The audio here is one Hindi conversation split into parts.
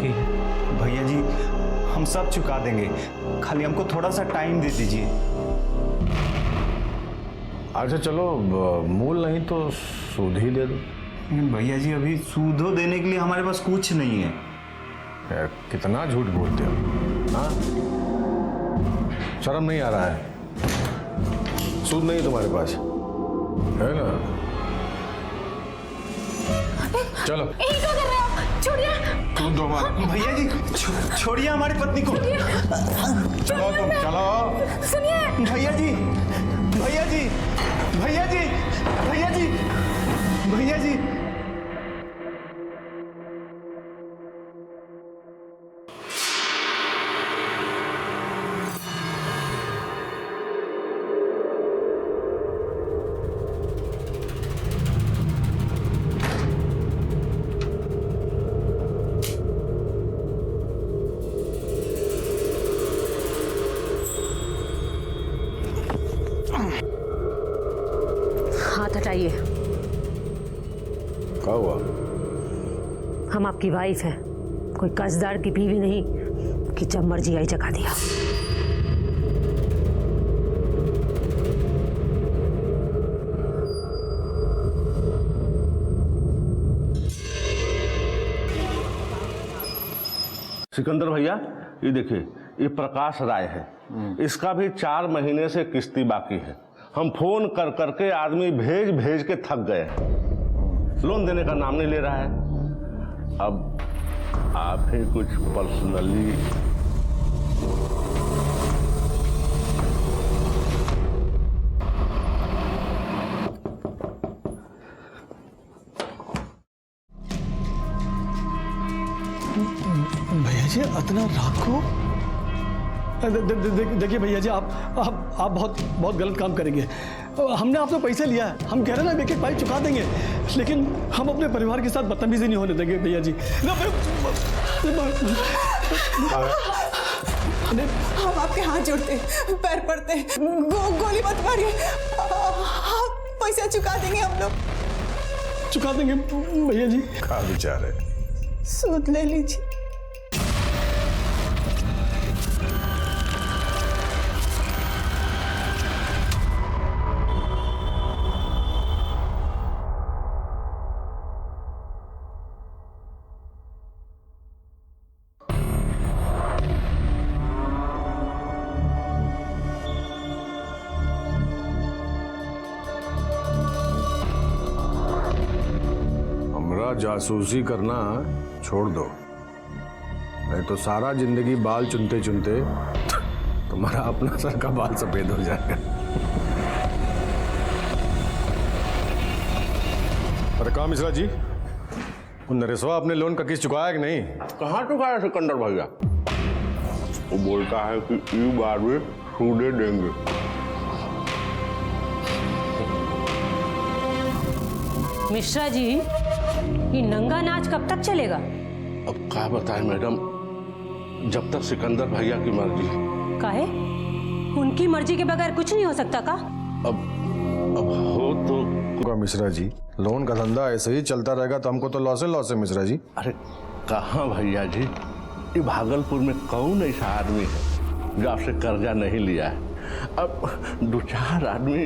बाकी है। भैया जी हम सब चुका देंगे, खाली हमको थोड़ा सा टाइम दे दीजिए। अच्छा चलो, मूल नहीं तो सूद ही दे दो। भैया जी अभी सूदो देने के लिए हमारे पास कुछ नहीं है। यार, कितना झूठ बोलते हो, हाँ? शर्म नहीं आ रहा है? सूद नहीं तुम्हारे पास है ना? चलो। क्या कर रहे हो आप? छोड़िए। सूद दो हमारे। भैया जी छोड़िए हमारी पत्नी को। चलो तुम चलो। सुनिए। भैया जी भैया जी भैया जी भैया जी भैया जी। हाथ हटाइए। क्या हुआ? हम आपकी वाइफ हैं, कोई कर्जदार की बीवी नहीं कि जब मर्जी आई जगा दिया। सिकंदर भैया, ये देखिए, ये प्रकाश राय है, इसका भी 4 महीने से किस्ती बाकी है। हम फोन कर करके आदमी भेज भेज के थक गए, लोन देने का नाम नहीं ले रहा है। अब आप ही कुछ पर्सनली भैया जी इतना रात को? देखिए भैया जी, आप बहुत गलत काम करेंगे। हमने आपसे पैसे लिया है, हम कह रहे हैं ना एक एक पाई चुका देंगे, लेकिन हम अपने परिवार के साथ बदतमीजी नहीं होने देंगे भैया जी। हम आपके हाथ जोड़ते, पैर पड़ते, गोली मत मारिए, पैसा चुका देंगे हम लोग। चुका देंगे भैया जी। क्या विचार है? सूद ले लीजिए। जासूसी करना छोड़ दो, नहीं तो सारा जिंदगी बाल चुनते चुनते तुम्हारा अपना सर का बाल सफेद हो जाएगा। अरे कहाँ मिश्रा जी, नरेशवा अपने लोन का किस्त चुकाया कि नहीं? कहाँ चुकाया सिकंदर भैया? वो बोलता है कि इस बार भी सूदे देंगे। मिश्रा जी, ये नंगा नाच कब तक चलेगा? अब क्या बताएं मैडम, जब तक सिकंदर भैया की मर्जी। काहे? उनकी मर्जी के बगैर कुछ नहीं हो सकता का? अब हो तो मिश्रा जी, लोन का धंधा ऐसे ही चलता रहेगा तो हमको तो लॉस है मिश्रा जी। अरे कहाँ भैया जी, ये भागलपुर में कौन ऐसा आदमी है जो आपसे कर्जा नहीं लिया है? अब 2-4 आदमी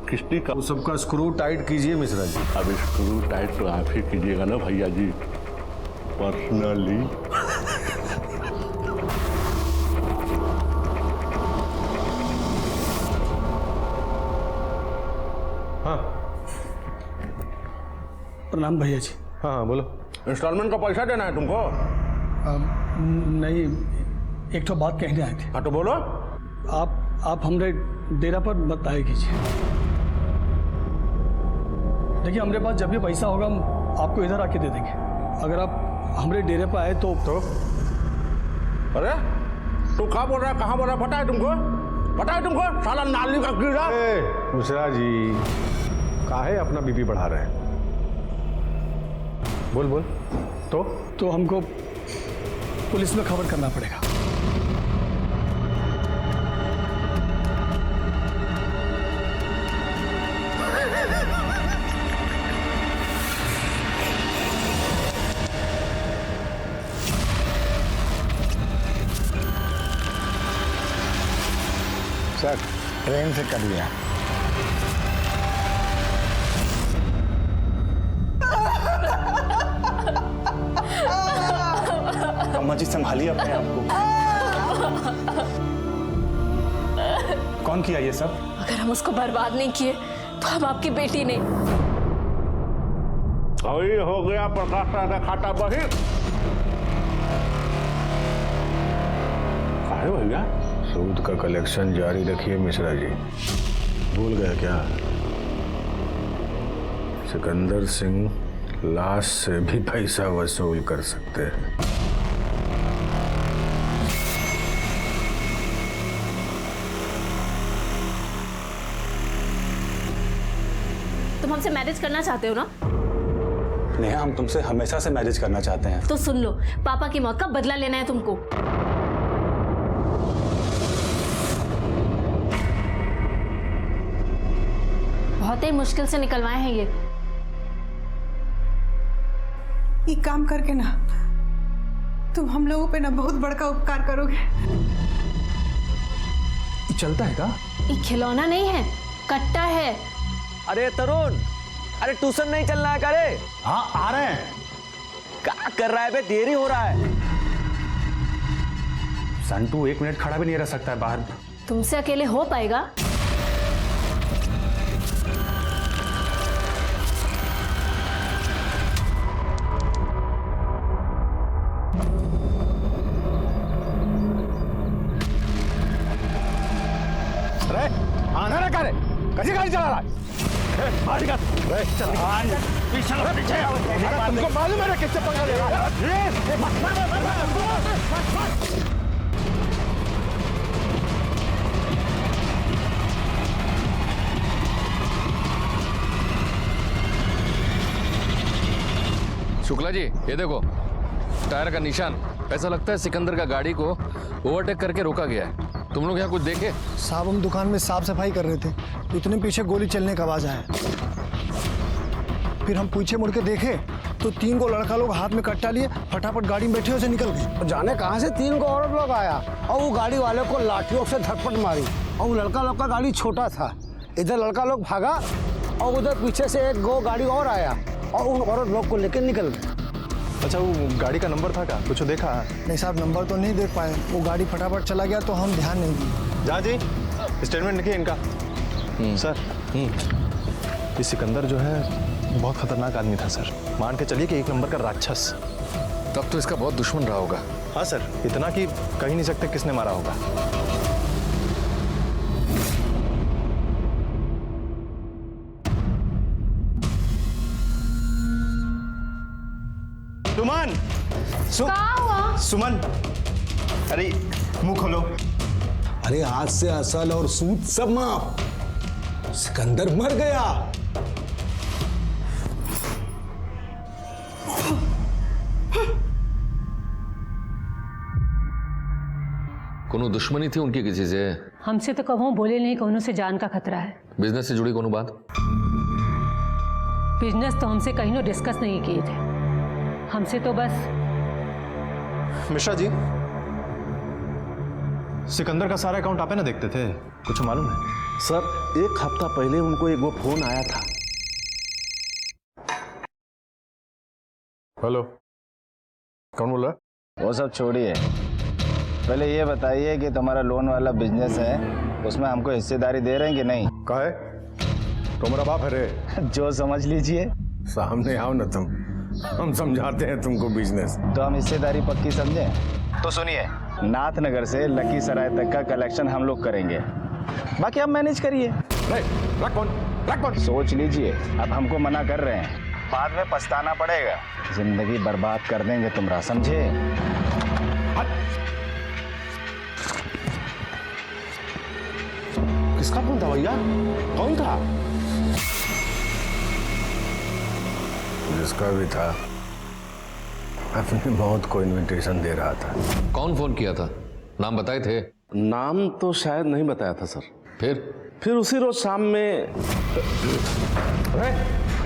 किस्ती का सबका स्क्रू टाइट कीजिए मिश्रा जी। अब स्क्रू टाइट तो आप ही कीजिएगा ना भैया जी, पर्सनली। हाँ प्रणाम भैया जी। हाँ बोलो। इंस्टॉलमेंट का पैसा देना है तुमको? नहीं, एक तो बात कहने आए थे। हाँ तो बोलो। आप हमरे डेरा पर मत आए कीजिए। देखिए, हमारे पास जब भी पैसा होगा हम आपको इधर आके दे देंगे। अगर आप हमरे डेरे पर आए तो अरे तू कहाँ बोल रहा है, कहाँ बोल रहा है? पता है तुमको साला नाली का कीड़ा। मिश्रा जी, काहे अपना बीपी बढ़ा रहे हैं? बोल तो हमको पुलिस में खबर करना पड़ेगा। शक ट्रेन से कर लिया। अम्मा जी संभालिए अपने आप को। कौन किया ये सब? अगर हम उसको बर्बाद नहीं किए तो हम आपकी बेटी नहीं। अभी हो गया प्रकाश का खाता बही। काहे भैया? सूद का कलेक्शन जारी रखिए मिश्रा जी। भूल गए क्या? सिकंदर सिंह लाश से भी पैसा वसूल कर सकते हैं। तुम हमसे मैरिज करना चाहते हो ना? नेहा, हम तुमसे हमेशा से मैरिज करना चाहते हैं। तो सुन लो, पापा की मौत का बदला लेना है तुमको। बहुत ही मुश्किल से निकलवाए हैं ये काम करके ना तुम हम लोगों पे ना बहुत बड़का उपकार करोगे। चलता है का? ये खिलौना नहीं है, कट्टा है। अरे तरुण, अरे ट्यूशन नहीं चलना है करे? हाँ आ रहे हैं। क्या कर रहा है बे? देरी हो रहा है। संटू 1 मिनट खड़ा भी नहीं रह सकता है बाहर। तुमसे अकेले हो पाएगा? अरे आना ना करे, कैसी गाड़ी चला रहा है? तुमको मालूम है ना किससे पंगा ले रहा शुक्ला जी, ये देखो टायर का निशान। ऐसा लगता है सिकंदर का गाड़ी को ओवरटेक करके रोका गया है। तुम लोग यहाँ कुछ देखे? साहब हम दुकान में साफ सफाई कर रहे थे, इतने पीछे गोली चलने का आवाज आया। फिर हम पीछे मुड़ के देखे तो 3 को लड़का लोग हाथ में कट्टा लिए फटाफट गाड़ी में बैठे उसे निकल गए। जाने कहाँ से 3 को औरत लोग आया और वो गाड़ी वाले को लाठियों से धरपट मारी और वो लड़का लोग का गाड़ी छोटा था। इधर लड़का लोग भागा और उधर पीछे से एक गो गाड़ी और आया और उन औरत लोग को लेकर निकल गए। अच्छा, वो गाड़ी का नंबर था क्या? कुछ देखा? नहीं साहब, नंबर तो नहीं देख पाए, वो गाड़ी फटाफट चला गया तो हम ध्यान नहीं दिए। जा जी, स्टेटमेंट लिखिए इनका। सर, ये सिकंदर जो है बहुत खतरनाक आदमी था सर। मान के चलिए कि 1 नंबर का राक्षस। तब तो इसका बहुत दुश्मन रहा होगा। हाँ सर, इतना कि कह नहीं सकते किसने मारा होगा। सुमन, अरे मुंह खोलो। अरे आज से असल और सूद सब माफ। सिकंदर मर गया। कोनो दुश्मनी थी उनकी किसी से? हमसे तो कहो बोले नहीं, कौनों से जान का खतरा है। बिजनेस से जुड़ी कोनो बात? बिजनेस तो हमसे कहीं डिस्कस नहीं किए थे। हमसे तो बस मिश्रा जी, सिकंदर का सारा अकाउंट आप ही ना देखते थे, कुछ मालूम है? सर, 1 हफ्ता पहले उनको एक वो फोन आया था। हेलो, कौन बोल रहा है? वो सब छोड़िए, पहले ये बताइए कि तुम्हारा लोन वाला बिजनेस है, उसमें हमको हिस्सेदारी दे रहे हैं कि नहीं? काहे? तो मेरा बाप है रे। जो समझ लीजिए। सामने आओ ना तुम, हम समझाते हैं तुमको बिजनेस। तो हम हिस्सेदारी पक्की समझें? तो सुनिए, नाथनगर से लखीसराय तक का कलेक्शन हम लोग करेंगे, बाकी आप मैनेज करिए। सोच लीजिए, अब हमको मना कर रहे हैं, बाद में पछताना पड़ेगा। जिंदगी बर्बाद कर देंगे तुमरा, समझे? किसका फोन था भैया? कौन था? जिसका भी था, अपनी मौत को इनविटेशन दे रहा था। कौन फोन किया था? नाम बताए थे? नाम तो शायद नहीं बताया था सर। फिर उसी रोज शाम में। अरे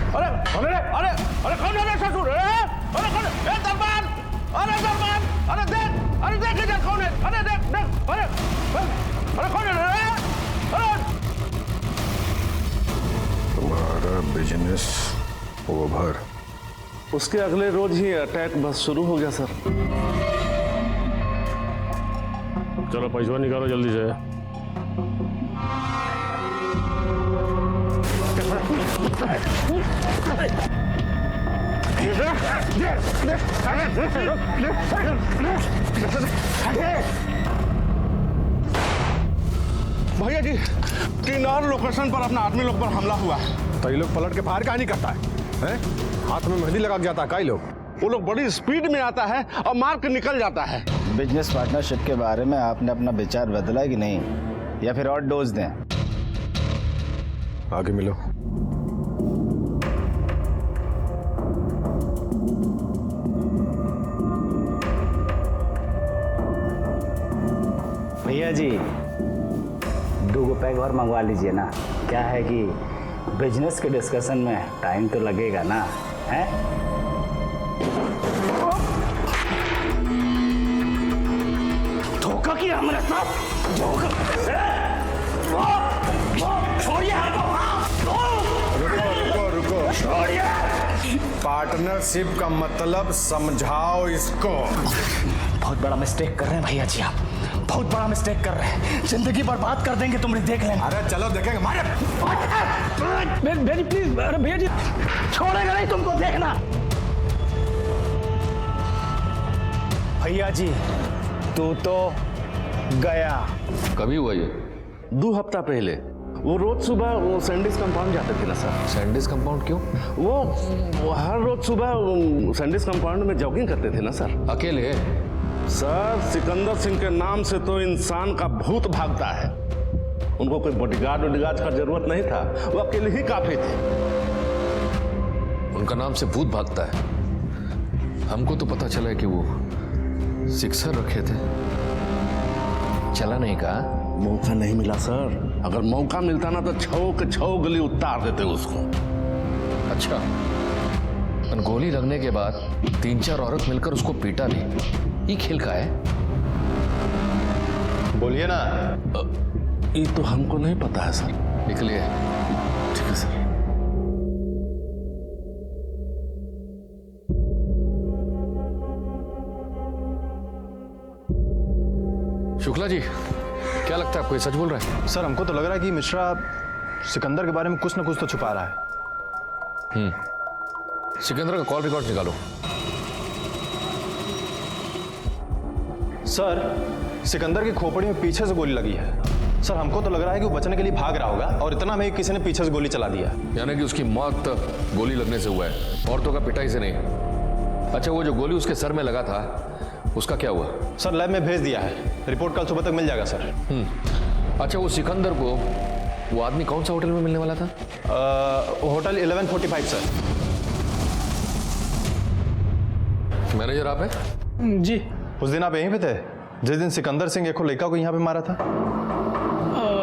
अरे अरे अरे अरे कौन है ससुर? अरे कौन? दरबान! अरे दरबान! अरे देख इधर कौन है? अरे देख अरे कौन है? हमारा बिजनेस ओवर। उसके अगले रोज ही अटैक बस शुरू हो गया सर। चलो पैसा निकालो जल्दी से। भैया जी 3 और लोकेशन पर अपना आदमी लोग पर हमला हुआ है। तो ये लोग पलट के फायर कहाँ नहीं करता है? हाथ में मेहंदी लगा के जाता है कई लोग। वो लोग बड़ी स्पीड में आता है और मार के निकल जाता है। बिजनेस पार्टनरशिप के बारे में आपने अपना विचार बदला कि नहीं, या फिर और डोज दें? आगे मिलो। भैया जी 2 पैक और मंगवा लीजिए ना। क्या है कि बिजनेस के डिस्कशन में टाइम तो लगेगा ना, है? धोखा किया हमारे साथ, धोखा। छोड़िए रुको। पार्टनरशिप का मतलब समझाओ इसको। बहुत बड़ा मिस्टेक कर रहे हैं भैया जी, आप बहुत बड़ा मिस्टेक कर रहे हैं। जिंदगी बर्बाद कर देंगे, तुम देख लेना। अरे चलो देखेंगे। मारे भैया जी प्लीज, अरे भैया जी छोड़ेगा नहीं तुमको, देखना। भैया जी तू तो गया। कभी हुआ ये? 2 हफ्ता पहले। वो रोज सुबह वो सैंडीज कंपाउंड जाते थे ना सर। सैंडीज कंपाउंड क्यों? वो हर रोज सुबह सैंडीज कंपाउंड में जॉगिंग करते थे ना सर। अकेले? सर सिकंदर सिंह के नाम से तो इंसान का भूत भागता है। उनको कोई बॉडीगार्ड का जरूरत नहीं था, वो अकेले ही काफी थे। उनका नाम से भूत भागता है? हमको तो पता चला है कि वो सिक्सर रखे थे। चला नहीं कहा? मौका नहीं मिला सर। अगर मौका मिलता ना तो 6 के 6 गली उतार देते उसको। अच्छा, गोली लगने के बाद 3-4 औरत मिलकर उसको पीटा भी, ये खेल का है? बोलिए ना। ये तो हमको नहीं पता है सर। निकलिए। ठीक है सर। शुक्ला जी, क्या लगता है आपको ये सच बोल रहा है? सर हमको तो लग रहा है कि मिश्रा सिकंदर के बारे में कुछ ना कुछ तो छुपा रहा है। सिकंदर का कॉल रिकॉर्ड निकालो। सर सिकंदर की खोपड़ी में पीछे से गोली लगी है। सर हमको तो लग रहा है कि वो बचने के लिए भाग रहा होगा और इतना में किसी ने पीछे से गोली चला दिया। यानी कि उसकी मौत गोली लगने से हुआ है, औरतों का पिटाई से नहीं। अच्छा, वो जो गोली उसके सर में लगा था उसका क्या हुआ? सर लैब में भेज दिया है, रिपोर्ट कल सुबह तक मिल जाएगा सर। अच्छा, वो सिकंदर को वो आदमी कौन सा होटल में मिलने वाला था? Hotel 1145 sir. मैनेजर आप हैं? जी। उस दिन आप यहीं पे थे जिस दिन सिकंदर सिंह एक लड़का को यहाँ पे मारा था?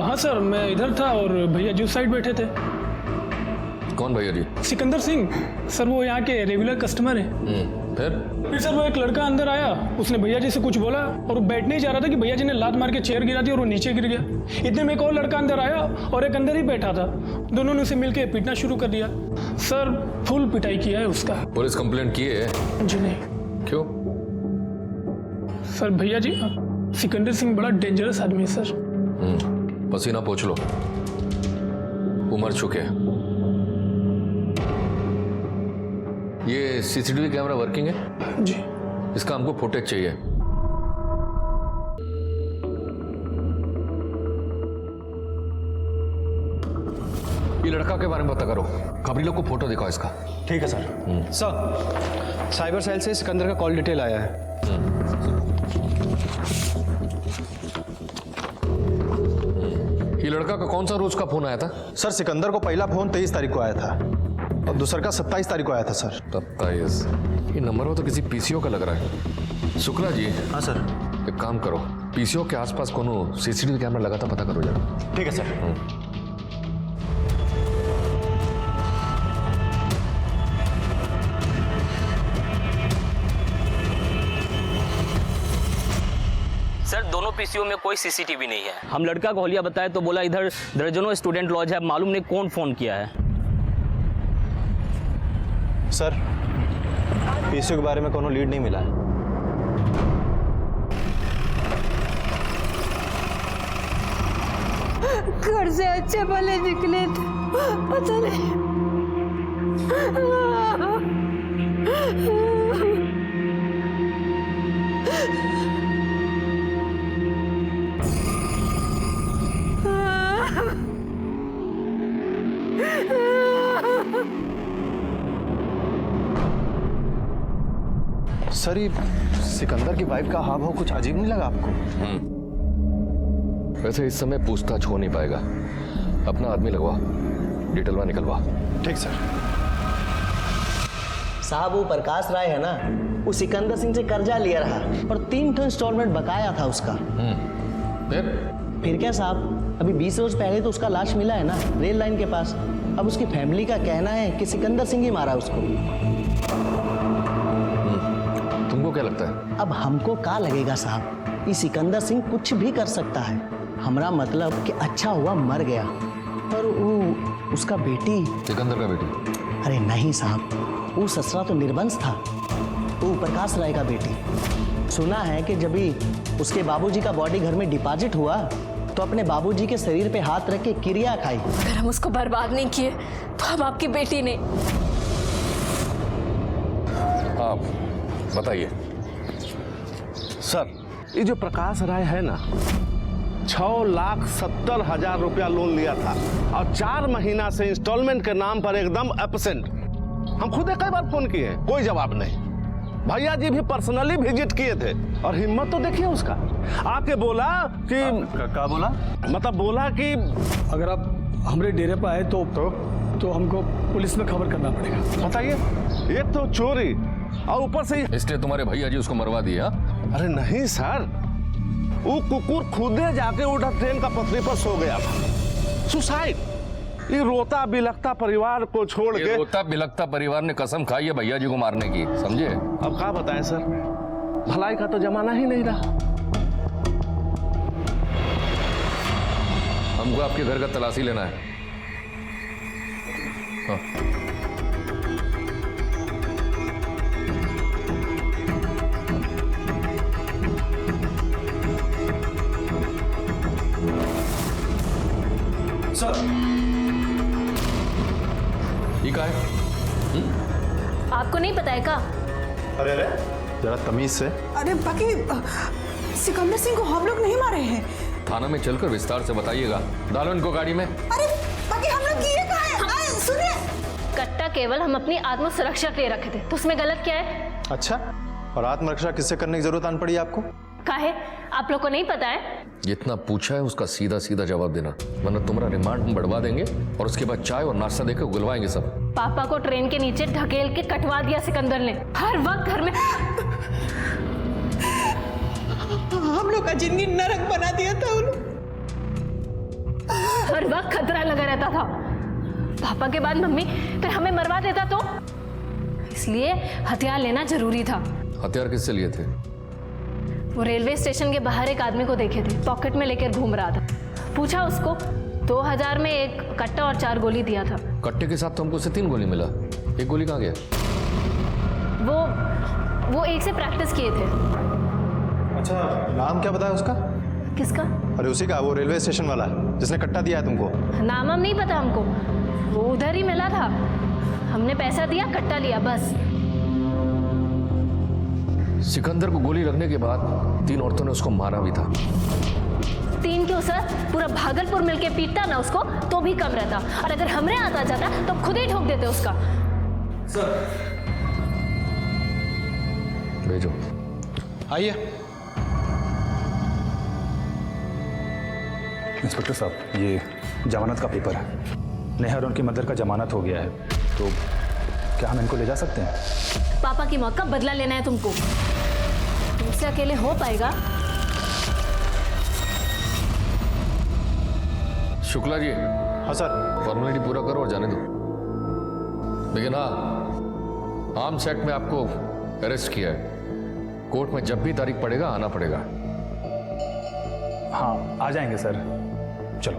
हाँ सर, मैं इधर था और भैया जी उस साइड बैठे थे। कौन भैया जी? सिकंदर सिंह सर, वो यहाँ के रेगुलर कस्टमर है। फिर सर वो एक लड़का अंदर आया, उसने भैया जी से कुछ बोला और वो बैठने ही जा रहा था कि भैया जी ने लात मार के चेयर गिरा दी और वो नीचे गिर गया। इतने में एक और लड़का अंदर आया और एक अंदर ही बैठा था। दोनों ने उसे मिलकर पीटना शुरू कर दिया। सर फुल पिटाई किया है उसका। पुलिस कंप्लेंट की है? जी नहीं। क्यों? सर भैया जी सिकंदर सिंह बड़ा डेंजरस आदमी है सर। पसीना पोंछ लो, उमर चुके। ये सीसीटीवी कैमरा वर्किंग है? जी। इसका हमको फुटेज चाहिए। ये लड़का के बारे में पता करो, खबरी लोग को फोटो दिखाओ इसका। ठीक है सर। सर साइबर सेल से सिकंदर का कॉल डिटेल आया है। ये लड़का का कौन सा रोज का फोन आया था? सर सिकंदर को पहला फोन 23 तारीख को आया था और दूसरा का 27 तारीख को आया था सर। 27? ये नंबर तो किसी पीसीओ का लग रहा है। शुक्ला जी। हाँ सर। एक काम करो, पीसीओ के आसपास कोनो सीसीटीवी कैमरा लगा था, पता करो जरा। ठीक है सर। सर दोनों पीसीओ में कोई सीसीटीवी नहीं है। हम लड़का को होलिया बताया तो बोला इधर दर्जनों स्टूडेंट लॉज है, मालूम नहीं कौन फोन किया है। सर, पीसीओ के बारे में कोनो लीड नहीं मिला है। घर से अच्छे भले निकले थे, पता नहीं। सर, ये सिकंदर की वाइफ का हाव भाव कुछ अजीब नहीं लगा आपको? वैसे इस समय पूछताछ हो नहीं पाएगा। अपना आदमी लगवा, डिटेलवा निकलवा। ठीक सर। साहब, वो प्रकाश राय है ना, वो सिकंदर सिंह से कर्जा लिया रहा और 3 इंस्टॉलमेंट बकाया था उसका। फिर क्या साहब, अभी 20 रोज पहले तो उसका लाश मिला है ना रेल लाइन के पास। अब उसकी फैमिली का कहना है कि सिकंदर सिंह ही मारा उसको। तुमको क्या लगता है? अब हमको क्या लगेगा साहब, ये सिकंदर सिंह कुछ भी कर सकता है। हमारा मतलब कि अच्छा हुआ मर गया। और वो उसका बेटी, सिकंदर का बेटी? अरे नहीं साहब, वो ससुरा तो निर्वंश था। वो प्रकाश राय का बेटी। सुना है कि जब भी उसके बाबूजी का बॉडी घर में डिपॉजिट हुआ तो अपने बाबूजी के शरीर पे हाथ रख के क्रिया खाई। अगर हम उसको बर्बाद नहीं किए तो हम आपकी बेटी नहीं। आप बताइए। सर, ये जो प्रकाश राय है ना, 6,70,000 रुपया लोन लिया था और 4 महीना से इंस्टॉलमेंट के नाम पर एकदम एब्सेंट। हम खुद कई बार फोन किए, कोई जवाब नहीं। भैया जी भी पर्सनली विजिट किए थे और हिम्मत तो देखिए उसका, आके बोला कि क्या बोला? मतलब बोला कि अगर आप हमारे डेरे पर आए तो हमको पुलिस में खबर करना पड़ेगा। बताइए, एक तो चोरी और ऊपर से इसलिए तुम्हारे भैया जी उसको मरवा दिए? अरे नहीं सर, वो कुकुर खुदे जाके उठा ट्रेन का पटरी पर सो गया था। सुसाइड। ये रोता बिलखता परिवार को छोड़ के, रोता बिलखता परिवार ने कसम खाई है भैया जी को मारने की, समझे? अब क्या बताएं सर, भलाई का तो जमाना ही नहीं रहा। हमको आपके घर का तलाशी लेना है। हाँ। सर, ये क्या है? आपको नहीं पता है का? अरे अरे, जरा तमीज से। अरे बाकी सिकंदर सिंह को हम लोग नहीं मारे हैं। थाना में चलकर विस्तार से बताइएगा। डालो इनको गाड़ी में। अरे बाकी हम लोग किए कहाँ हैं? सुनिए, कट्टा केवल हम अपनी आत्म सुरक्षा के लिए रखे थे, तो उसमें गलत क्या है? अच्छा, और आत्मरक्षा किससे करने की जरूरत आन पड़ी आपको? काहे? आप लोग को नहीं पता है? जितना पूछा है उसका सीधा सीधा जवाब देना, वरना तुम्हारा रिमांड हम बढ़वा देंगे और उसके बाद चाय और नाश्ता देकर गुलवाएंगे सब। पापा को ट्रेन के नीचे ढकेल के कटवा दिया सिकंदर ने। हर वक्त घर में हम लोग का जिंदगी नरक बना दिया था उन। हर वक्त खतरा लगा रहता था। पापा के बाद मम्मी फिर हमें मरवा देता तो, इसलिए हथियार लेना जरूरी था। हथियार किससे लिए थे? वो रेलवे स्टेशन के बाहर एक आदमी को देखे थे, पॉकेट में लेकर घूम रहा था। पूछा उसको, 2000 में एक कट्टा और 4 गोली दिया था। कट्टे के साथ तो हमको 3 गोली मिला, एक गोली कहाँ गया? वो एक से प्रैक्टिस किए थे। अच्छा, नाम क्या बताया उसका? किसका? अरे उसी का, वो रेलवे स्टेशन वाला जिसने कट्टा दिया है तुमको। नाम हम नहीं पता हमको, वो उधर ही मिला था। हमने पैसा दिया, कट्टा लिया, बस। सिकंदर को गोली लगने के बाद 3 औरतों ने उसको मारा भी था। 3 क्यों सर? पूरा भागलपुर मिलके पीटता ना उसको तो भी कम रहता, और अगर हमरे आता जाता तो खुद ही ठोक देते उसका। सर, भेजो। आइए। इंस्पेक्टर साहब, ये जमानत का पेपर है। नेहा और उनकी मदर का जमानत हो गया है, तो क्या हम इनको ले जा सकते हैं? पापा की मौत का बदला लेना है तुमको, तुमसे अकेले हो पाएगा? शुक्ला जी। हाँ सर। फॉर्मेलिटी पूरा करो और जाने दो। लेकिन हाँ, आर्म्स एक्ट में आपको अरेस्ट किया है। कोर्ट में जब भी तारीख पड़ेगा आना पड़ेगा। हाँ, आ जाएंगे सर। चलो।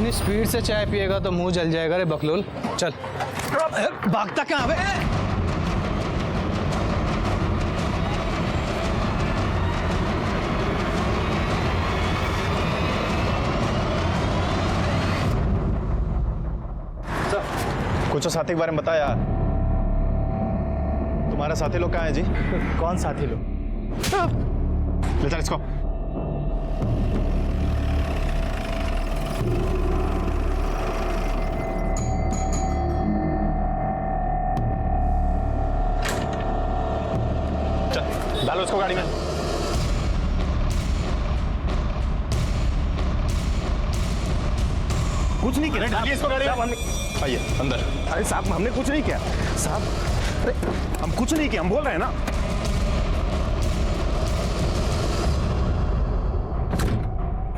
इतनी स्पीड से चाय पिएगा तो मुंह जल जाएगा रे बकलोल। चल भागता कहाँ बे? कुछ साथी के बारे में बता यार। तुम्हारे साथी लोग कहाँ हैं जी? कौन साथी लोग? ले चल इसको। चल डालो इसको गाड़ी में। कुछ नहीं किया, डालिए इसको गाड़ी में। आइए अंदर। अरे साहब हमने कुछ नहीं किया साहब। अरे हम कुछ नहीं किया, हम बोल रहे हैं ना।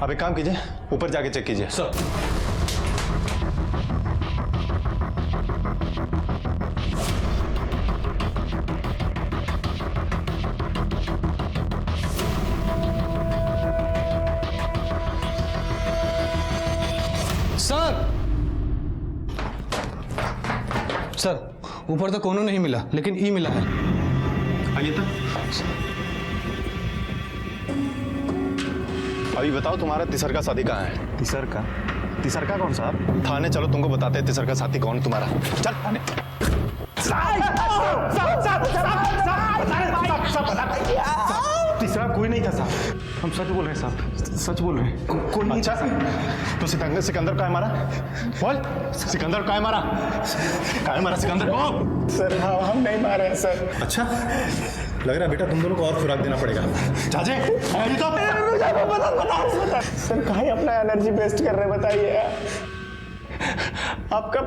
अब एक काम कीजिए, ऊपर जाके चेक कीजिए। सर सर ऊपर तो कोनो नहीं मिला, लेकिन ई मिला है। आइए तो। अभी बताओ तुम्हारा तिसरका साथी कहाँ है? तिसरका? तिसरका कौन साहब? थाने चलो, तुमको बताते हैं तिसरका साथी कौन तुम्हारा। चल थाने। तीसरा कोई नहीं था साहब, हम सच बोल रहे हैं साहब, सच बोल रहे हैं, कोई नहीं। अच्छा तो सिकंदर का है मारा? बोल सिकंदर का है मारा? का मारा सिकंदर को? सर हम नहीं मारे हैं सर। अच्छा लग रहा है बेटा तुम दोनों को और खुराक देना पड़ेगा। चाचे सर कहीं अपना एनर्जी वेस्ट कर रहे बताइए। आपका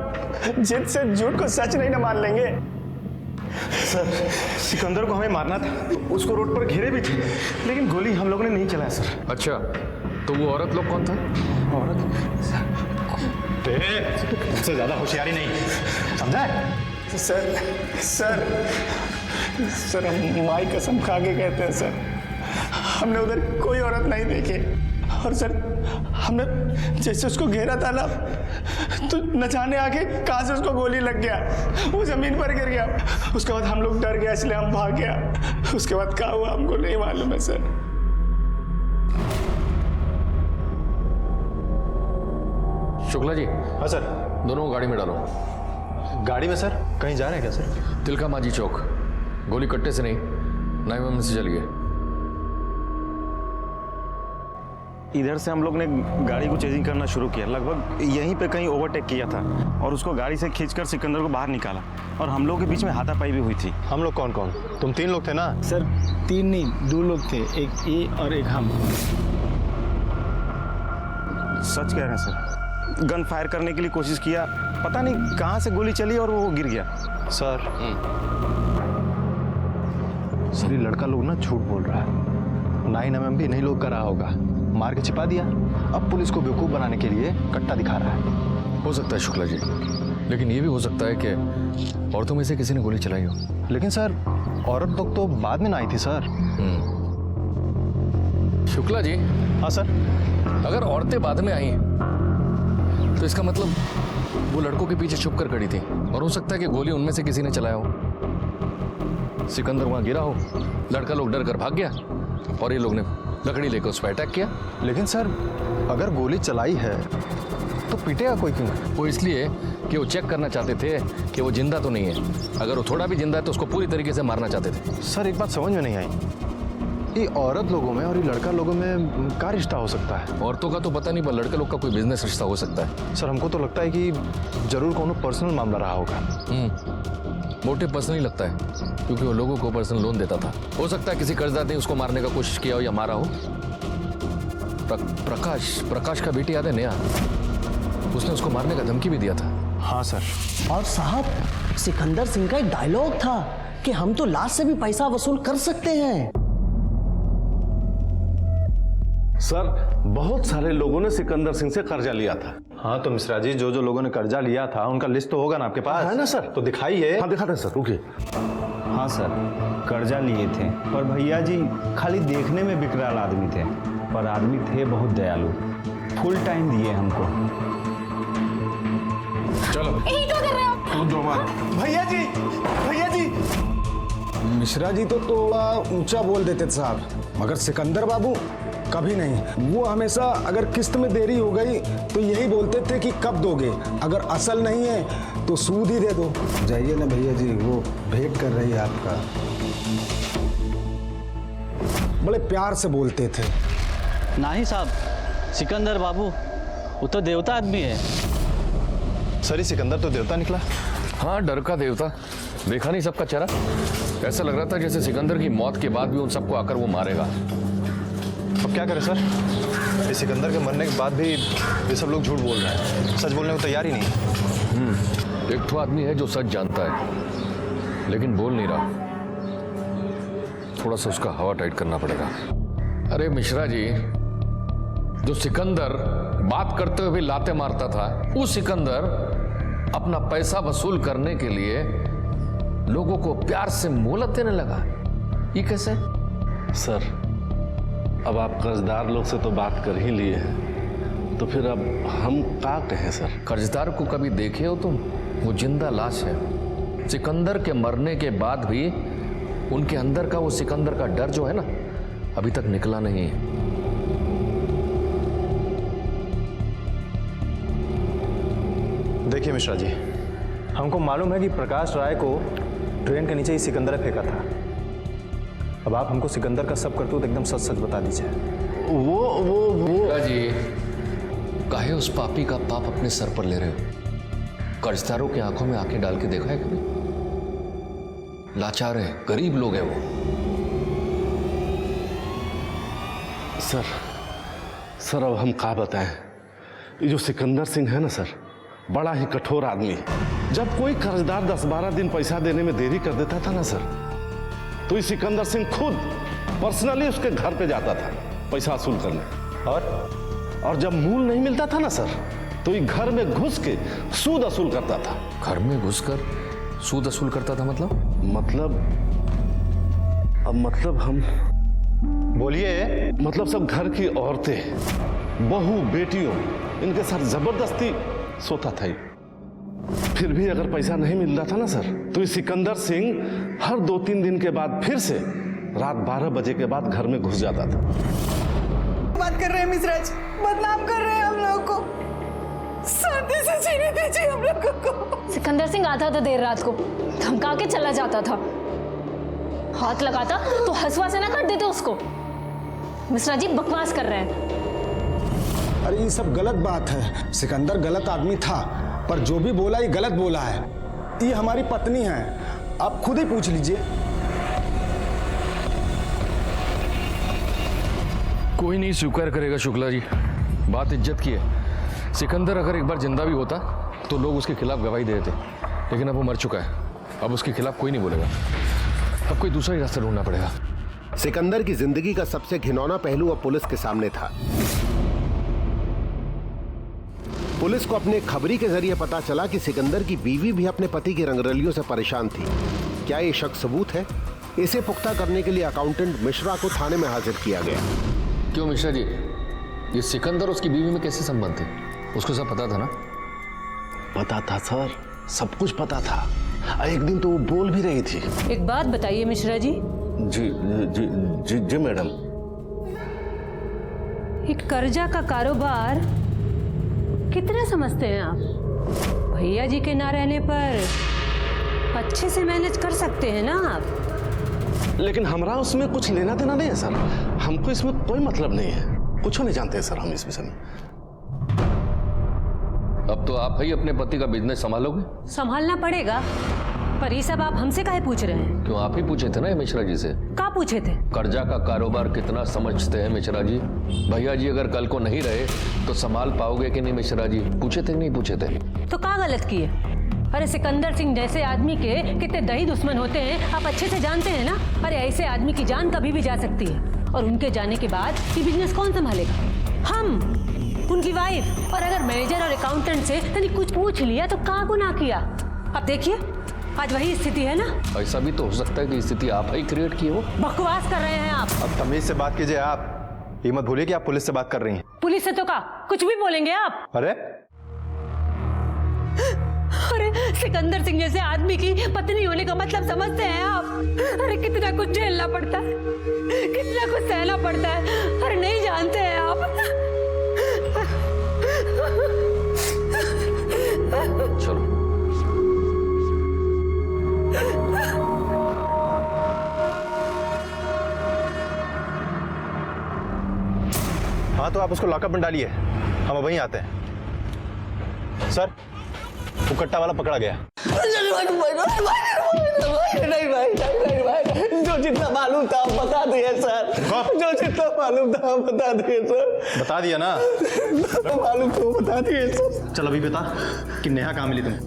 जिद से झूठ को सच नहीं ना मान लेंगे। सर सिकंदर को हमें मारना था, उसको रोड पर घेरे भी थे, लेकिन गोली हम लोगों ने नहीं चलाया सर। अच्छा तो वो औरत लोग कौन था? औरत इससे ज्यादा होशियारी नहीं, समझा? सर सर सर हम माई कसम खा के कहते हैं सर, हमने उधर कोई औरत नहीं देखी। और सर हमने जैसे उसको घेरा था ना, तो न जाने आके कहाँ से उसको गोली लग गया, वो जमीन पर गिर गया। उसके बाद हम लोग डर गया, इसलिए हम भाग गया। उसके बाद क्या हुआ हमको नहीं मालूम है सर। शुक्ला जी। हाँ सर। दोनों को गाड़ी में डालो। गाड़ी में सर? कहीं जा रहे हैं क्या सर? तिलका मांझी चौक। गोली कट्टे से नहीं, 9mm से चली है। इधर से हम लोग ने गाड़ी को चेजिंग करना शुरू किया, लगभग यहीं पे कहीं ओवरटेक किया था और उसको गाड़ी से खींचकर सिकंदर को बाहर निकाला, और हम लोग के बीच में हाथापाई भी हुई थी। हम लोग कौन कौन? तुम 3 लोग थे ना? सर 3 नहीं 2 लोग थे, एक ये और एक हम। सच कह रहे हैं सर, गन फायर करने के लिए कोशिश किया, पता नहीं कहाँ से गोली चली और वो गिर गया। सर ये लड़का लोग ना झूठ बोल रहा है। 9mm भी नहीं लोग करा होगा, मार के छिपा दिया। अब पुलिस को बेवकूफ बनाने के लिए कट्टा दिखा रहा है। हो सकता है शुक्ला जी, लेकिन ये भी हो सकता है कि औरतों में से किसी ने गोली चलाई हो। लेकिन सर औरत लोग तो बाद में ना आई थी सर। शुक्ला जी। हाँ सर। अगर औरतें बाद में आई तो इसका मतलब वो लड़कों के पीछे छुप कर खड़ी थी, और हो सकता है कि गोली उनमें से किसी ने चलाया हो। सिकंदर वहां गिरा हो, लड़का लोग डर कर भाग गया और ये लोग ने लकड़ी लेकर उस पर अटैक किया। लेकिन सर अगर गोली चलाई है तो पीटेगा कोई क्यों? वो इसलिए कि वो चेक करना चाहते थे कि वो जिंदा तो नहीं है। अगर वो थोड़ा भी जिंदा है तो उसको पूरी तरीके से मारना चाहते थे। सर एक बात समझ में नहीं आई, ये औरत लोगों में और ये लड़का लोगों में क्या रिश्ता हो सकता है? औरतों का तो पता नहीं, पर लड़के लोग का कोई बिजनेस रिश्ता हो सकता है। सर हमको तो लगता है कि जरूर कोनो पर्सनल मामला रहा होगा। मोटे पर्सनल लगता है, क्योंकि वो लोगों को पर्सनल लोन देता था। हो सकता है किसी कर्जदार ने उसको मारने का कोशिश किया हो या मारा हो। प्रकाश का बेटी याद है नेहा, उसने उसको मारने का धमकी भी दिया था। हाँ सर। और साहब सिकंदर सिंह का एक डायलॉग था कि हम तो लाश से भी पैसा वसूल कर सकते हैं। सर बहुत सारे लोगों ने सिकंदर सिंह से कर्जा लिया था। हाँ तो मिश्रा जी, जो जो लोगों ने कर्जा लिया था उनका लिस्ट तो होगा ना आपके पास? है ना सर? तो दिखाइए। हाँ दिखाते हैं सर, रुकिए। हाँ सर, कर्जा लिए थे, पर भैया जी खाली देखने में विकराल आदमी थे, पर आदमी थे बहुत दयालु। फुल टाइम दिए हमको। चलो यही क्या कर रहे हो आप? कूद दो मार। भैया जी, भैया जी। मिश्रा जी तो थोड़ा ऊंचा बोल देते थे साहब, मगर सिकंदर बाबू कभी नहीं। वो हमेशा अगर किस्त में देरी हो गई तो यही बोलते थे कि कब दोगे, अगर असल नहीं है तो सूद ही दे दो। जाइए ना भैया जी, वो भेंट कर रही है आपका। बड़े प्यार से बोलते थे। नहीं साहब, सिकंदर बाबू वो तो देवता आदमी है। सर ये सिकंदर तो देवता निकला। हाँ, डर का देवता। देखा नहीं सबका चेहरा? ऐसा लग रहा था जैसे सिकंदर की मौत के बाद भी उन सबको आकर वो मारेगा। अब क्या करें सर, ये सिकंदर के मरने के बाद भी ये सब लोग झूठ बोल रहे हैं, सच बोलने को तैयार ही नहीं। एक तो आदमी है जो सच जानता है लेकिन बोल नहीं रहा, थोड़ा सा उसका हवा टाइट करना पड़ेगा। अरे मिश्रा जी, जो सिकंदर बात करते हुए भी लाते मारता था, वो सिकंदर अपना पैसा वसूल करने के लिए लोगों को प्यार से मोहलत देने लगा। ये कैसे? सर अब आप कर्जदार लोग से तो बात कर ही लिए हैं, तो फिर अब हम क्या कहें सर? कर्जदार को कभी देखे हो तुम? वो जिंदा लाश है। सिकंदर के मरने के बाद भी उनके अंदर का वो सिकंदर का डर जो है ना, अभी तक निकला नहीं है। देखिए मिश्रा जी, हमको मालूम है कि प्रकाश राय को ट्रेन के नीचे ही सिकंदर ने फेंका था। अब आप हमको सिकंदर का सब करतूत एकदम सच सच बता दीजिए। वो जी, काहे उस पापी का पाप अपने सर पर ले रहे हो? कर्जदारों की आंखों में आंखें डाल के देखा है कभी? लाचार है, गरीब लोग हैं वो। सर अब हम क्या बताएं? ये जो सिकंदर सिंह है ना सर, बड़ा ही कठोर आदमी है। जब कोई कर्जदार 10-12 दिन पैसा देने में देरी कर देता था ना सर, तो ये सिकंदर सिंह खुद पर्सनली उसके घर पे जाता था पैसा वसूल करने। और जब मूल नहीं मिलता था ना सर, तो ये घर में घुस के सूद वसूल करता था। घर में घुसकर सूद वसूल करता था? मतलब हम बोलिए। मतलब सब घर की औरतें, बहू, बेटियों, इनके साथ जबरदस्ती सोता था। फिर भी अगर पैसा नहीं मिल रहा था ना सर, तो ये सिकंदर सिंह हर 2-3 दिन के बाद फिर से रात 12 बजे के बाद घर में घुस जाता था। बात कर रहे हैं मिश्रा जी, बदनाम कर रहे हैं हम लोग को। शांति से जीने दीजिए हम लोगों को। सिकंदर सिंह आता था देर रात को, धमका के चला जाता था। हाथ लगाता तो हंसुआ से ना काट देते उसको। मिश्रा जी बकवास कर रहे हैं। अरे ये सब गलत बात है। सिकंदर गलत आदमी था, पर जो भी बोला ये गलत बोला है। ये हमारी पत्नी है, आप खुद ही पूछ लीजिए। कोई नहीं स्वीकार करेगा शुक्ला जी, बात इज्जत की है। सिकंदर अगर एक बार जिंदा भी होता तो लोग उसके खिलाफ गवाही दे देते, लेकिन अब वो मर चुका है। अब उसके खिलाफ कोई नहीं बोलेगा। अब कोई दूसरा ही रास्ता ढूंढना पड़ेगा। सिकंदर की जिंदगी का सबसे घिनौना पहलू अब पुलिस के सामने था। पुलिस को अपने खबरी के जरिए पता चला कि सिकंदर की बीवी भी अपने पति की रंगरलियों से परेशान थी। क्या ये शक सबूत है? इसे पुख्ता करने के लिए अकाउंटेंट मिश्रा को थाने में हाजिर किया गया। क्यों मिश्रा जी, ये सिकंदर उसकी बीवी में कैसे संबंध थे? उसको सब पता था ना? पता था सर, सब कुछ पता था। एक दिन तो वो बोल भी रही थी। एक बात बताइए मिश्रा जी। जी मैडम। एक कर्जा का कारोबार कितना समझते हैं आप? भैया जी के ना रहने पर अच्छे से मैनेज कर सकते हैं ना आप? लेकिन हमारा उसमें कुछ लेना देना नहीं है सर। हमको इसमें कोई मतलब नहीं है, कुछ नहीं जानते सर हम इस विषय में। अब तो आप ही अपने पति का बिजनेस संभालोगे? संभालना पड़ेगा, पर ये सब आप हमसे काहे पूछ रहे हैं? क्यों, आप ही पूछे थे ना मिश्रा जी से। क्या पूछे थे? कर्जा का कारोबार कितना समझते हैं मिश्रा जी? भैया जी अगर कल को नहीं रहे तो संभाल पाओगे कि नहीं मिश्रा जी? पूछे थे कि नहीं पूछे थे? तो क्या गलत किए? अरे सिकंदर सिंह जैसे आदमी के कितने दही दुश्मन होते हैं आप अच्छे से जानते हैं ना। अरे ऐसे आदमी की जान कभी भी जा सकती है, और उनके जाने के बाद ये बिजनेस कौन संभालेगा? हम, उनकी वाइफ। और अगर मैनेजर और अकाउंटेंट से तनी कुछ पूछ लिया तो क्या गुनाह किया? अब देखिए आज वही स्थिति है ना। ऐसा भी तो हो सकता है कि स्थिति आप ही क्रिएट की हो। बकवास कर रहे हैं आप। अब तमीज से बात कीजिए आप। ये मत भूलिए कि आप पुलिस से बात कर रही हैं। पुलिस से तो का कुछ भी बोलेंगे आप? अरे अरे सिकंदर सिंह जैसे आदमी की पत्नी होने का मतलब समझते हैं आप? अरे कितना कुछ झेलना पड़ता है, कितना कुछ सहना पड़ता है, अरे नहीं जानते हैं आप? चलो हाँ तो आप उसको लॉकअप में डालिए, हम वहीं आते हैं। सर वो कट्टा वाला पकड़ा गया। नहीं भाई, जो जितना मालूम था आप बता दिए सर। जो जितना मालूम था आप बता दिए सर। बता दिया ना? मालूम तो बता दिए सर। चल अभी बता कि नेहा कहाँ मिली तुम्हें?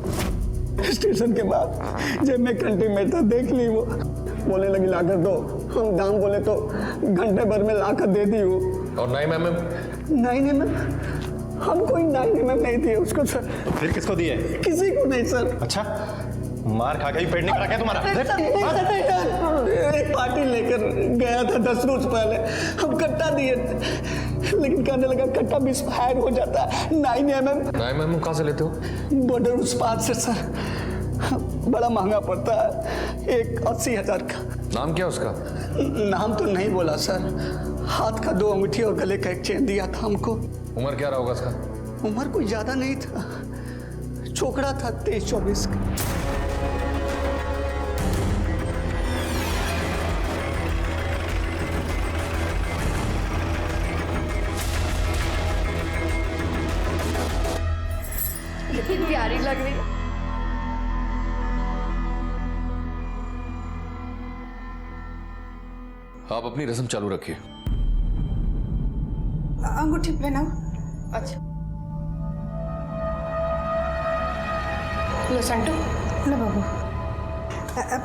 स्टेशन के बाद जब मैं घंटे में था देख ली, वो बोलने लगी लाकर दो। हम दाम बोले तो घंटे भर में लाकर दे दी वो। और 9 mm? 9 mm? हम कोई 9 mm नहीं दिए उसको सर। फिर किसको दिए? किसी को नहीं सर। अच्छा, मार खा के ही पेट निकला क्या तुम्हारा? एक पार्टी लेकर गया था 10 रोज पहले, हम कट्टा दिए थे, लेकिन कहने लगा कट्टा भी फायर हो जाता है। 9 mm? 9 mm कहाँ से लेते हो? बॉर्डर उस पार से सर, बड़ा महंगा पड़ता है, एक 80,000 का। नाम क्या उसका? नाम तो नहीं बोला सर, हाथ का 2 अंगूठी और गले का एक चेन दिया था हमको। उम्र क्या रहा होगा उसका? उम्र कोई ज्यादा नहीं था, छोकरा था 23-24 का। लेकिन प्यारी लग रही है। आप अपनी रस्म चालू रखिए। अंगूठी पहनाओ। अच्छा लो संटू, लो बाबू।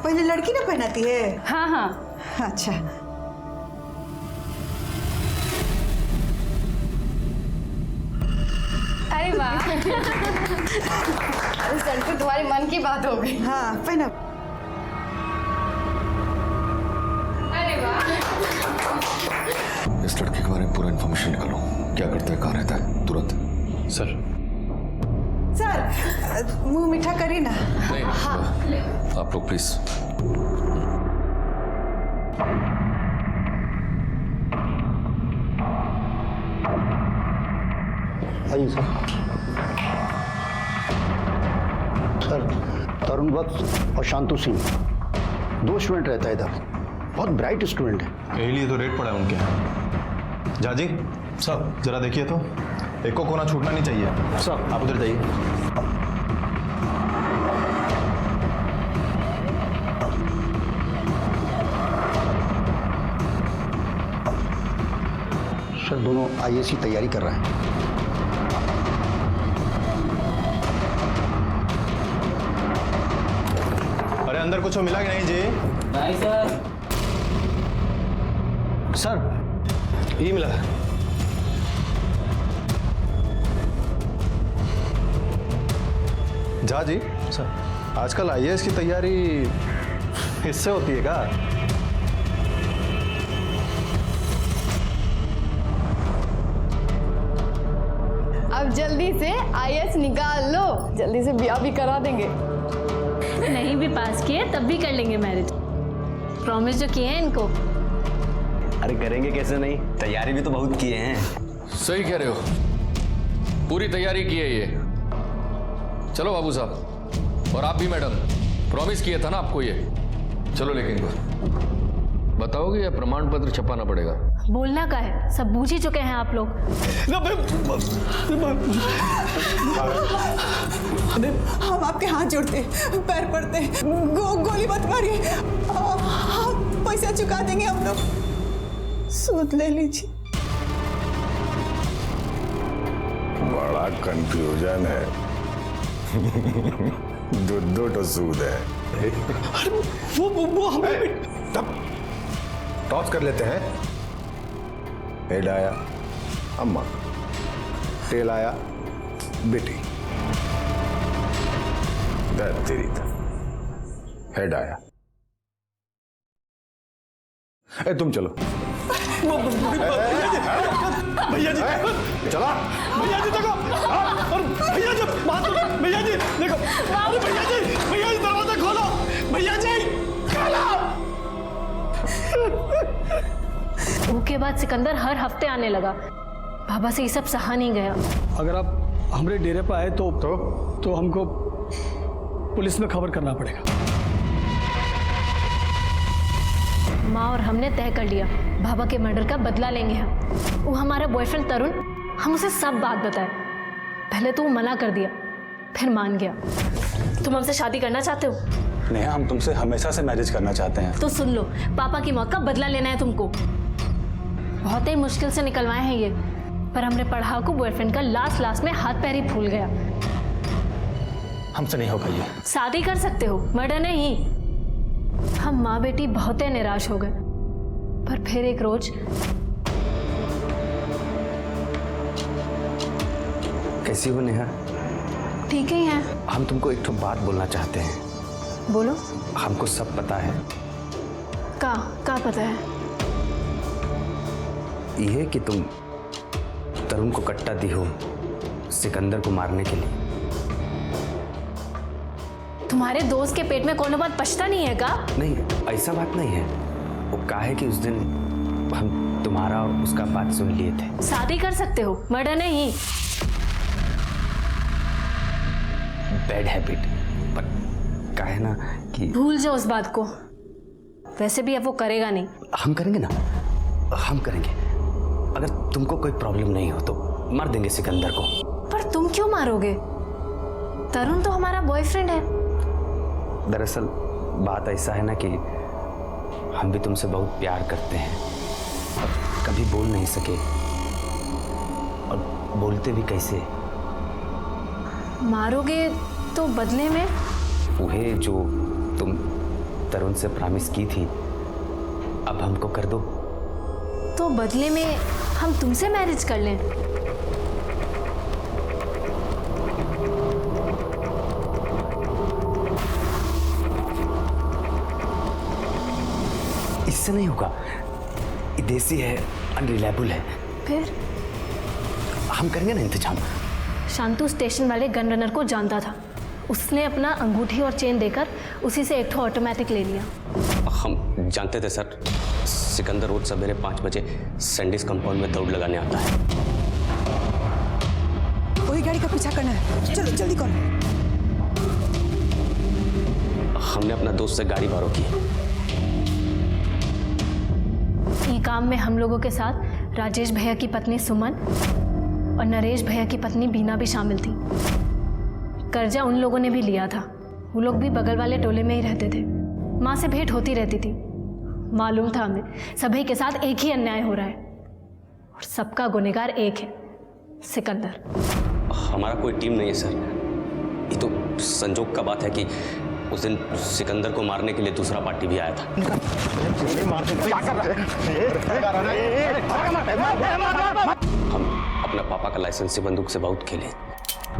पहले लड़की ना पहनाती है? हाँ हाँ। अच्छा अरे वाह। अरे संटू तुम्हारे मन की बात हो गई। हाँ पहना। अरे वाह। इस लड़के के बारे में पूरा इन्फॉर्मेशन निकालो, क्या करता है, कहाँ रहता है, तुरंत। सर सर मुंह मीठा करिए ना। नहीं आप लोग प्लीज। आइए सर। सर तरुण वत्स और शांतु सिंह 2 स्टूडेंट रहता है इधर, बहुत ब्राइट स्टूडेंट है। यही लिए तो रेट पड़ा है उनके। जाजी सब जरा देखिए तो, एक को कोना छूटना नहीं चाहिए। सब आप उधर जाइए। सर दोनों आईएएस की तैयारी कर रहे हैं। अरे अंदर कुछ मिला कि नहीं जी? नहीं सर। सर ये मिला। जा जी सर, आजकल आईएएस की तैयारी इससे होती है क्या? अब जल्दी से आईएएस निकाल लो, जल्दी से ब्याह भी करा देंगे। नहीं भी पास किए तब भी कर लेंगे मैरिज, प्रॉमिस जो किए हैं इनको। अरे करेंगे कैसे नहीं, तैयारी भी तो बहुत किए हैं। सही कह रहे हो, पूरी तैयारी की है ये। चलो बाबू साहब, और आप भी मैडम, प्रॉमिस किया था ना आपको ये। चलो लेकिन बताओगे या प्रमाण पत्र छपाना पड़ेगा? बोलना का है, सब बूझ ही चुके हैं आप लोग। हम आपके हाथ जोड़ते, पैर पड़ते, गोली मत मारिए, पैसा चुका देंगे हम लोग, सूद ले लीजिए। बड़ा कंफ्यूजन है। दो सूद है। अरे वो हमें तब टॉस कर लेते हैं। हेड आया अम्मा, टेल आया बेटी। तेरी था हेड आया। तुम चलो। भैया जी चला भैया जी देखो, और भैया जी बात सुनो, भैया जी देखो, अरे भैया जी दरवाजा खोलो, भैया जी खोलो। वो के बाद सिकंदर हर हफ्ते आने लगा। बाबा से ये सब सहा नहीं गया। अगर आप हमारे डेरे पर आए तो हमको पुलिस में खबर करना पड़ेगा। माँ और हमने तय कर लिया, बाबा के मर्डर का बदला लेंगे हम। वो हमारा बॉयफ्रेंड तरुण, हम उसे सब बात बताए। पहले तो वो मना कर दिया, फिर मान गया। तुम हमसे शादी करना चाहते हो? नेहा, हम तुमसे हमेशा से मैरिज करना चाहते हैं। तो सुन लो, पापा की मौत का बदला लेना है तुमको। बहुत ही मुश्किल से निकलवाए हैं ये, पर हमने पढ़ा को बॉयफ्रेंड का लास्ट में हाथ पैर ही फूल गया। हमसे नहीं होगा ये। शादी कर सकते हो, मर्डर नहीं। हम माँ बेटी बहुत ही निराश हो गए, पर फिर एक रोज कैसी हो नेहा? ठीक ही है। हम तुमको एक बात बोलना चाहते हैं। बोलो। हमको सब पता है। का पता है? ये कि तुम तरुण को कट्टा दी हो सिकंदर को मारने के लिए। तुम्हारे दोस्त के पेट में कौन बात पछता नहीं है का? नहीं, ऐसा बात नहीं है। वो कहा है कि उस दिन हम तुम्हारा और उसका बात सुन लिए थे। शादी कर सकते हो, मर्डर नहीं। बैड हैबिट, पर कहा है ना कि भूल जाओ उस बात को। वैसे भी अब वो करेगा नहीं। हम करेंगे ना, हम करेंगे। अगर तुमको कोई प्रॉब्लम नहीं हो तो मार देंगे सिकंदर को। पर तुम क्यों मारोगे? तरुण तो हमारा बॉयफ्रेंड है। दरअसल बात ऐसा है ना कि हम भी तुमसे बहुत प्यार करते हैं, और कभी बोल नहीं सके, और बोलते भी कैसे। मारोगे तो बदले में? वही जो तुम तरुण से प्रॉमिस की थी, अब हमको कर दो। तो बदले में हम तुमसे मैरिज कर लें? इससे नहीं होगा, ये देसी है, अनरिलायबल है। फिर हम करेंगे ना इंतजाम। शांतु स्टेशन वाले गन रनर को जानता था। उसने अपना अंगूठी और चेन देकर उसी से एक ऑटोमेटिक ले लिया। हम जानते थे सर, सिकंदर रोज सवेरे 5 बजे सैंडीज कंपाउंड में दौड़ लगाने आता है। वही गाड़ी का पीछा करना है, चलो जल्दी करो। हमने अपना दोस्त से गाड़ी भाड़ों की। ये काम में हम लोगों के साथ राजेश भैया की पत्नी सुमन और नरेश भैया की पत्नी बीना भी शामिल थी। कर्जा उन लोगों ने भी लिया था। वो लोग भी बगल वाले टोले में ही रहते थे। माँ से भेंट होती रहती थी। मालूम था हमें सभी के साथ एक ही अन्याय हो रहा है, और सबका गुनहगार एक है, सिकंदर। हमारा कोई टीम नहीं है सर। ये तो संजोग का बात है कि उस दिन सिकंदर को मारने के लिए दूसरा पार्टी भी आया था। हम अपना पापा का लाइसेंसी बंदूक से बहुत खेले,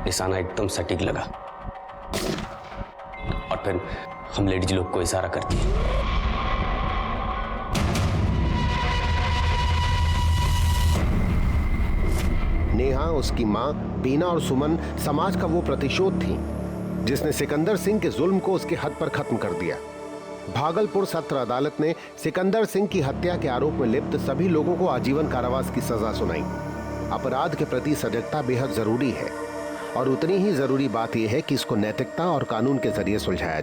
निशाना एकदम सटीक लगा, और फिर हम लेडीज लोग को इशारा कर दिए। नेहा, उसकी माँ, बीना और सुमन समाज का वो प्रतिशोध थी जिसने सिकंदर सिंह के जुल्म को उसके हद पर खत्म कर दिया। भागलपुर सत्र अदालत ने सिकंदर सिंह की हत्या के आरोप में लिप्त सभी लोगों को आजीवन कारावास की सजा सुनाई। अपराध के प्रति सजगता बेहद जरूरी है, और उतनी ही जरूरी बात यह है कि इसको नैतिकता और कानून के जरिए सुलझाया